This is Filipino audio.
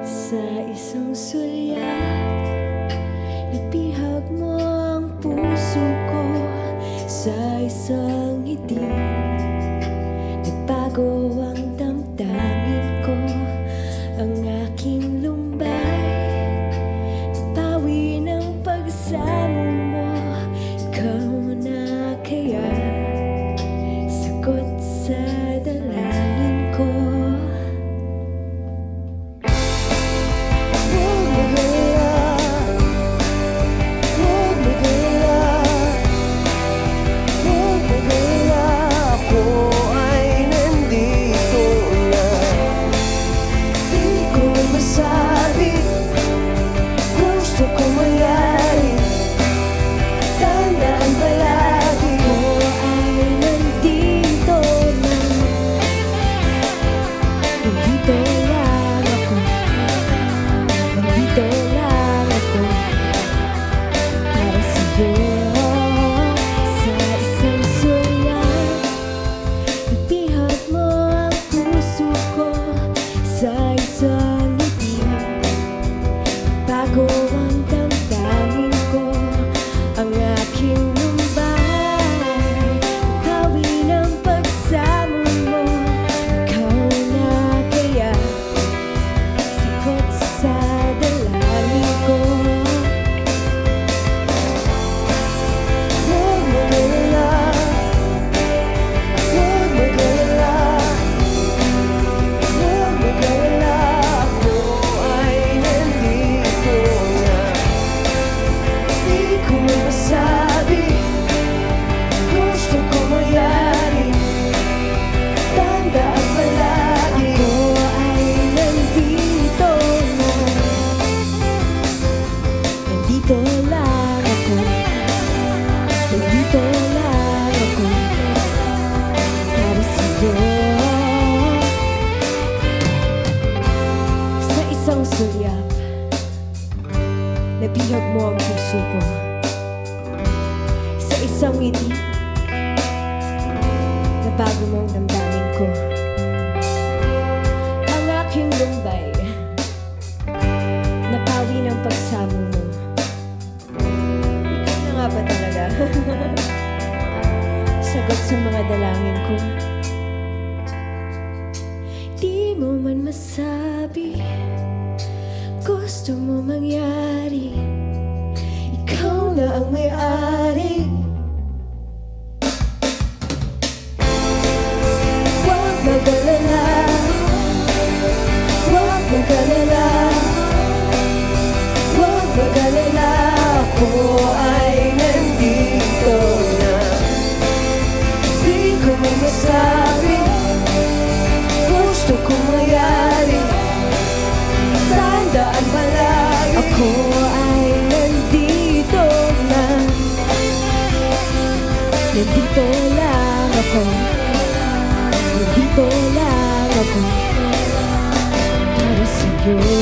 Sa isang sulyap, nabihag mo ang puso ko. Sa isang ngiti, nagbago ang damdamin ko. Ang aking lumbay, napawi ng pagsamo mo. Ikaw na kaya sagot sa dalangin ko. Sa isang ngiti, bago ang damdamin ko. Ang aking lumbay, hawi ng pagsamo mo. Ikaw na kaya sagot sa dalangin ko. Huwag mag-alala, huwag mag-alala. Nandito lang ako, nandito lang ako para sa'yo. Sa isang sulyap, nabihag mo ang puso ko. Sa isang ngiti, nabago mo ang damdamin ko. Ang aking lumbay, napawi ng pagsamo mo. Ikaw na nga ba talaga? Sagot sa mga dalangin ko. Di mo man masabi, gusto mo mangyari. Ikaw na ang may-ari. Huwag mag-alala, huwag mag-alala, huwag mag-alala. Ako ay nandito na. Di ko masabi, gusto ko mangyari. Tandaan palagi, ako ay nandito na. Nandito lang ako, nandito lang ako para sa'yo.